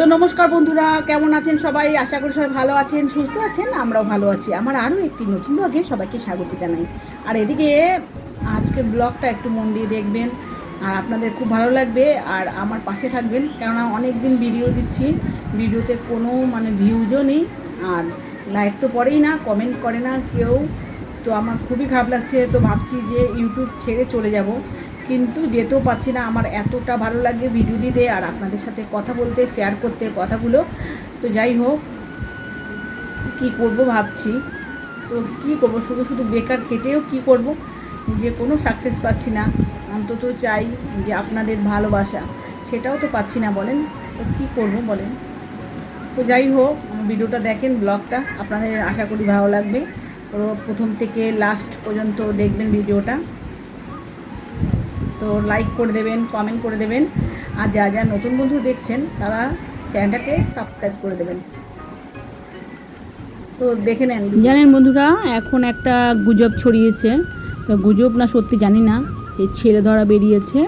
তো নমস্কার বন্ধুরা, কেমন আছেন সবাই? আশা করি সবাই ভালো আছেন, সুস্থ আছেন। আমরাও ভালো আছি। আমার আরও একটি নতুন ব্লগে সবাইকে স্বাগত জানাই। আর এদিকে আজকের ব্লগটা একটু মন দিয়ে দেখবেন, আর আপনাদের খুব ভালো লাগবে। আর আমার পাশে থাকবেন, কেননা অনেক দিন ভিডিও দিচ্ছি, ভিডিওতে কোনো ভিউজও নেই, আর লাইক তো পড়েই না, কমেন্ট করে না কেউ। তো আমার খুবই খারাপ লাগছে। তো ভাবছি যে ইউটিউব ছেড়ে চলে যাব, কিন্তু যেতেও পারছি না। আমার এতটা ভালো লাগে ভিডিও দিতে আর আপনাদের সাথে কথা বলতে, শেয়ার করতে কথাগুলো। তো যাই হোক, কি করব ভাবছি। তো কি করব, শুধু শুধু বেকার খেটেও কি করব, যে কোনো সাকসেস পাচ্ছি না। অন্তত চাই যে আপনাদের ভালোবাসা, সেটাও তো পাচ্ছি না বলেন। তো কী করব বলেন। তো যাই হোক, ভিডিওটা দেখেন, ব্লগটা আপনাদের আশা করি ভালো লাগবে। তো প্রথম থেকে লাস্ট পর্যন্ত দেখবেন ভিডিওটা। তো লাইক করে দেবেন, কমেন্ট করে দেবেন, আর যা যা নতুন বন্ধু দেখছেন তারা চ্যানেলটাকে সাবস্ক্রাইব করে দেবেন। তো দেখে নেন। জানেন বন্ধুরা, এখন একটা গুজব ছড়িয়েছে, তো গুজব না সত্যি জানি না, এই ছেলে ধরা বেরিয়েছে।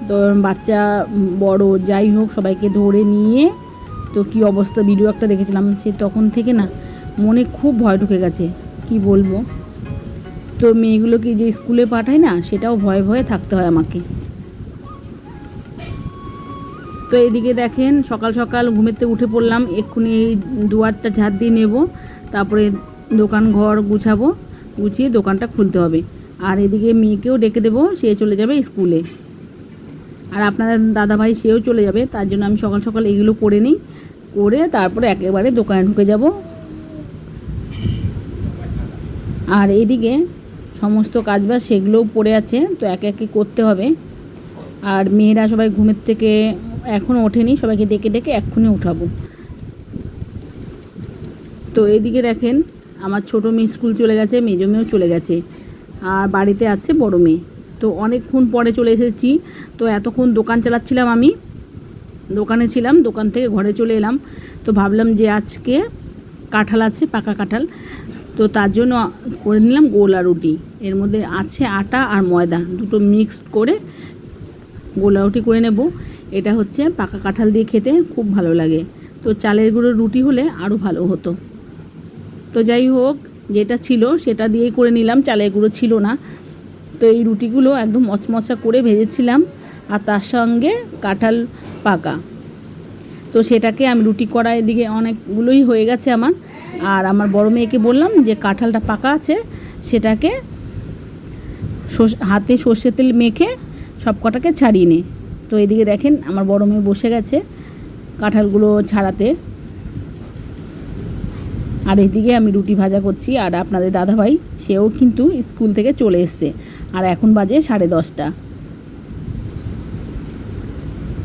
তো বাচ্চা বড় যাই হোক, সবাইকে ধরে নিয়ে, তো কি অবস্থা, ভিডিও একটা দেখেছিলাম, সে তখন থেকে না মনে খুব ভয় ঢুকে গেছে, কি বলবো। তো মেয়েগুলোকে যে স্কুলে পাঠায় না, সেটাও ভয়ে ভয়ে থাকতে হয় আমাকে। তো এদিকে দেখেন, সকাল সকাল ঘুমেতে উঠে পড়লাম, এক্ষুনি এই দুয়ারটা ঝাড় দিয়ে নেব, তারপরে দোকান ঘর গুছাবো, গুছিয়ে দোকানটা খুলতে হবে। আর এদিকে মেয়েকেও ডেকে দেবো, সে চলে যাবে স্কুলে। আর আপনার দাদাভাই সেও চলে যাবে, তার জন্য আমি সকাল সকাল এগুলো করে নিই, করে তারপরে একেবারে দোকানে ঢুকে যাব। আর এদিকে সমস্ত কাজবাজ সেগুলোও পড়ে আছে, তো একে একে করতে হবে। আর মেয়েরা সবাই ঘুমের থেকে এখনও ওঠেনি, সবাইকে ডেকে ডেকে এক্ষুনি উঠাবো। তো এইদিকে দেখেন, আমার ছোটো মেয়ে স্কুল চলে গেছে, মেজো মেয়েও চলে গেছে, আর বাড়িতে আছে বড় মেয়ে। তো অনেকক্ষণ পরে চলে এসেছি। তো এতক্ষণ দোকান চালাচ্ছিলাম, আমি দোকানে ছিলাম, দোকান থেকে ঘরে চলে এলাম। তো ভাবলাম যে আজকে কাঁঠাল আছে, পাকা কাঁঠাল, তো তার জন্য করে নিলাম গোলা রুটি। এর মধ্যে আছে আটা আর ময়দা, দুটো মিক্স করে গোলা রুটি করে নেব। এটা হচ্ছে পাকা কাঁঠাল দিয়ে খেতে খুব ভালো লাগে। তো চালের গুঁড়োর রুটি হলে আরও ভালো হতো। তো যাই হোক, যেটা ছিল সেটা দিয়েই করে নিলাম, চালের গুঁড়ো ছিল না। তো এই রুটিগুলো একদম মচমচা করে ভেজেছিলাম, আর তার সঙ্গে কাঁঠাল পাকা। তো সেটাকে আমি রুটি করা, এদিকে অনেকগুলোই হয়ে গেছে আমার। আর আমার বড় মেয়েকে বললাম যে কাঁঠালটা পাকা আছে, সেটাকে হাতে সর্ষের তেল মেখে সব কটাকে ছাড়িয়ে নে। তো এদিকে দেখেন, আমার বড় মেয়ে বসে গেছে কাঁঠালগুলো ছাড়াতে, আর এদিকে আমি রুটি ভাজা করছি। আর আপনাদের দাদাভাই সেও কিন্তু স্কুল থেকে চলে এসছে, আর এখন বাজে 10:30।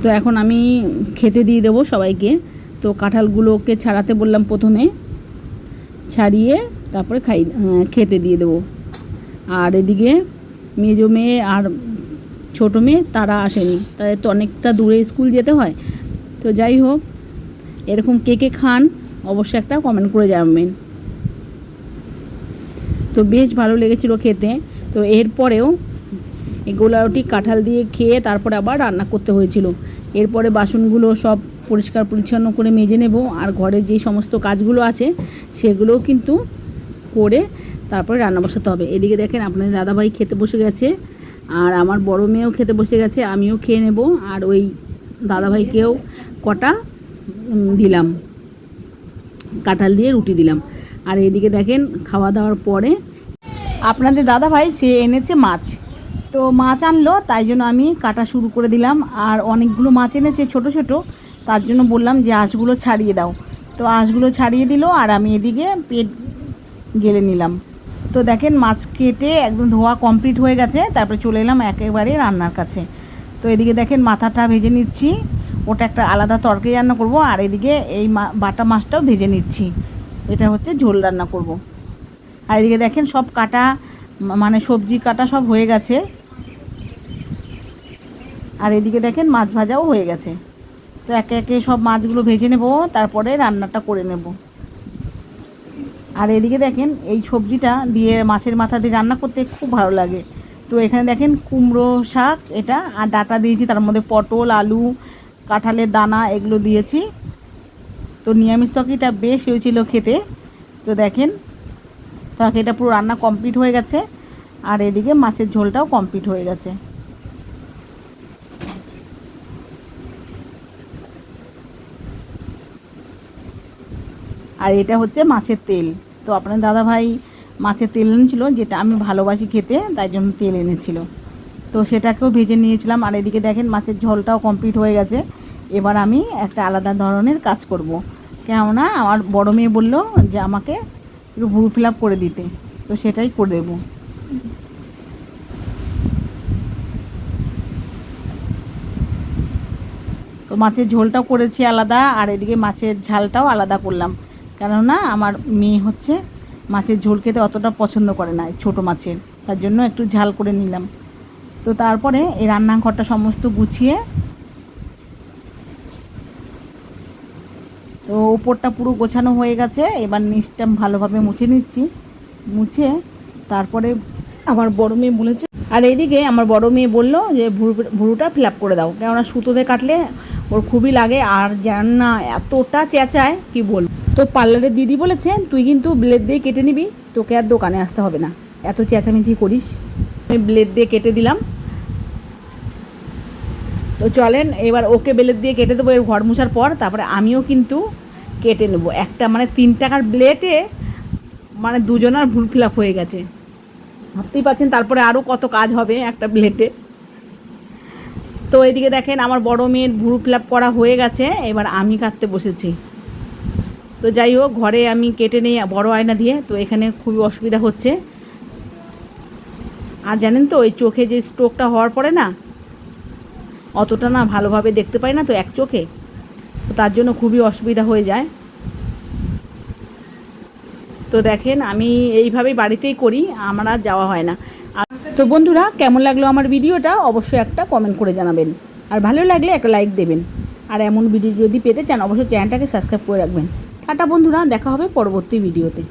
তো এখন আমি খেতে দিয়ে দেবো সবাইকে। তো কাঁঠালগুলোকে ছাড়াতে বললাম প্রথমে, ছাড়িয়ে তারপরে খেতে দিয়ে দেবো। আর এদিকে মেজো মেয়ে আর ছোটো মেয়ে তারা আসেনি, তাদের তো অনেকটা দূরে স্কুল যেতে হয়। তো যাই হোক, এরকম কে কে খান অবশ্যই একটা কমেন্ট করে জানাবেন। তো বেশ ভালো লেগেছিলো খেতে। তো এরপরেও এই গোলা রুটি কাঁঠাল দিয়ে খেয়ে তারপরে আবার রান্না করতে হয়েছিল। এরপরে বাসনগুলো সব পরিষ্কার পরিচ্ছন্ন করে মেজে নেব, আর ঘরের যে সমস্ত কাজগুলো আছে সেগুলোও কিন্তু করে তারপরে রান্না বসাতে হবে। এদিকে দেখেন, আপনাদের দাদাভাই খেতে বসে গেছে, আর আমার বড় মেয়েও খেতে বসে গেছে, আমিও খেয়ে নেব। আর ওই দাদাভাইকেও কটা দিলাম, কাঁঠাল দিয়ে রুটি দিলাম। আর এদিকে দেখেন, খাওয়া দাওয়ার পরে আপনাদের দাদাভাই সে এনেছে মাছ। তো মাছ আনলো, তাই জন্য আমি কাটা শুরু করে দিলাম। আর অনেকগুলো মাছ এনেছে ছোট ছোট, তার জন্য বললাম যে আঁশগুলো ছাড়িয়ে দাও। তো আঁশগুলো ছাড়িয়ে দিল, আর আমি এদিকে পেট গেলে নিলাম। তো দেখেন, মাছ কেটে একদম ধোয়া কমপ্লিট হয়ে গেছে, তারপরে চলে এলাম একেবারে রান্নার কাছে। তো এদিকে দেখেন, মাথাটা ভেজে নিচ্ছি, ওটা একটা আলাদা তরকারি রান্না করব। আর এদিকে এই বাটা মাছটাও ভেজে নিচ্ছি, এটা হচ্ছে ঝোল রান্না করব। আর এদিকে দেখেন, সব কাটা সবজি কাটা সব হয়ে গেছে। আর এদিকে দেখেন, মাছ ভাজাও হয়ে গেছে। তো একে একে সব মাছগুলো ভেজে নেব, তারপরে রান্নাটা করে নেব। আর এদিকে দেখেন, এই সবজিটা দিয়ে মাছের মাথা দিয়ে রান্না করতে খুব ভালো লাগে। তো এখানে দেখেন কুমড়ো শাক, এটা আর ডাঁটা দিয়েছি, তার মধ্যে পটল, আলু, কাঁঠালের দানা এগুলো দিয়েছি। তো নিরামিষ তরকারিটা বেশ হয়েছিল খেতে। তো দেখেন তরকারিটা পুরো রান্না কমপ্লিট হয়ে গেছে, আর এদিকে মাছের ঝোলটাও কমপ্লিট হয়ে গেছে। আর এটা হচ্ছে মাছের তেল। তো আপনার দাদাভাই মাছের তেল এনেছিল, যেটা আমি ভালোবাসি খেতে, তাই জন্য তেল এনেছিল। তো সেটাকেও ভেজে নিয়েছিলাম। আর এদিকে দেখেন মাছের ঝোলটাও কমপ্লিট হয়ে গেছে। এবার আমি একটা আলাদা ধরনের কাজ করব, কেননা আমার বড় মেয়ে বলল যে আমাকে একটু ভুরু ফিল আপ করে দিতে, তো সেটাই করে দেবো। তো মাছের ঝোলটাও করেছি আলাদা, আর এদিকে মাছের ঝালটাও আলাদা করলাম, কেননা আমার মেয়ে হচ্ছে মাছের ঝোল খেতে অতটা পছন্দ করে না ছোটো মাছের, তার জন্য একটু ঝাল করে নিলাম। তো তারপরে এই রান্নাঘরটা সমস্ত গুছিয়ে, তো ওপরটা পুরো গোছানো হয়ে গেছে। এবার নিচটা ভালোভাবে মুছে নিচ্ছি। মুছে তারপরে আমার বড় মেয়ে বলেছে, আর এইদিকে আমার বড় মেয়ে বললো যে ভুরুটা ফিল আপ করে দাও, কেননা সুতোতে কাটলে ওর খুবই লাগে, আর জান না এতটা চেঁচায় কি বল। তো পার্লারের দিদি বলেছে তুই কিন্তু ব্লেড দিয়ে কেটে নিবি, তোকে আর দোকানে আসতে হবে না, এত চেঁচামেচি করিস। আমি ব্লেড দিয়ে কেটে দিলাম। তো চলেন এবার ওকে ব্লেড দিয়ে কেটে দেবো এর ঘর মোছার পর, তারপরে আমিও কিন্তু কেটে নেবো একটা, মানে 3 টাকার ব্লেডে মানে দুজনার ভুল ফিল আপ হয়ে গেছে, ভাবতেই পাচ্ছেন। তারপরে আরও কত কাজ হবে একটা ব্লেডে। তো এদিকে দেখেন আমার বড় মেয়ের ভুরু ফিল আপ করা হয়ে গেছে, এবার আমি কাটতে বসেছি। তো যাই হোক, ঘরে আমি কেটে নেই বড় আয়না দিয়ে, তো এখানে খুবই অসুবিধা হচ্ছে। আর জানেন তো ওই চোখে যে স্ট্রোকটা হওয়ার পরে না অতটা না ভালোভাবে দেখতে পাই না তো এক চোখে, তো তার জন্য খুবই অসুবিধা হয়ে যায়। তো দেখেন আমি এইভাবেই বাড়িতেই করি, আমার আর যাওয়া হয় না। তো বন্ধুরা, কেমন লাগলো আমার ভিডিওটা অবশ্যই একটা কমেন্ট করে জানাবেন, আর ভালো লাগলে একটা লাইক দেবেন। আর এমন ভিডিও যদি পেতে চান অবশ্যই চ্যানেলটাকে সাবস্ক্রাইব করে রাখবেন। টাটা বন্ধুরা, দেখা হবে পরবর্তী ভিডিওতে।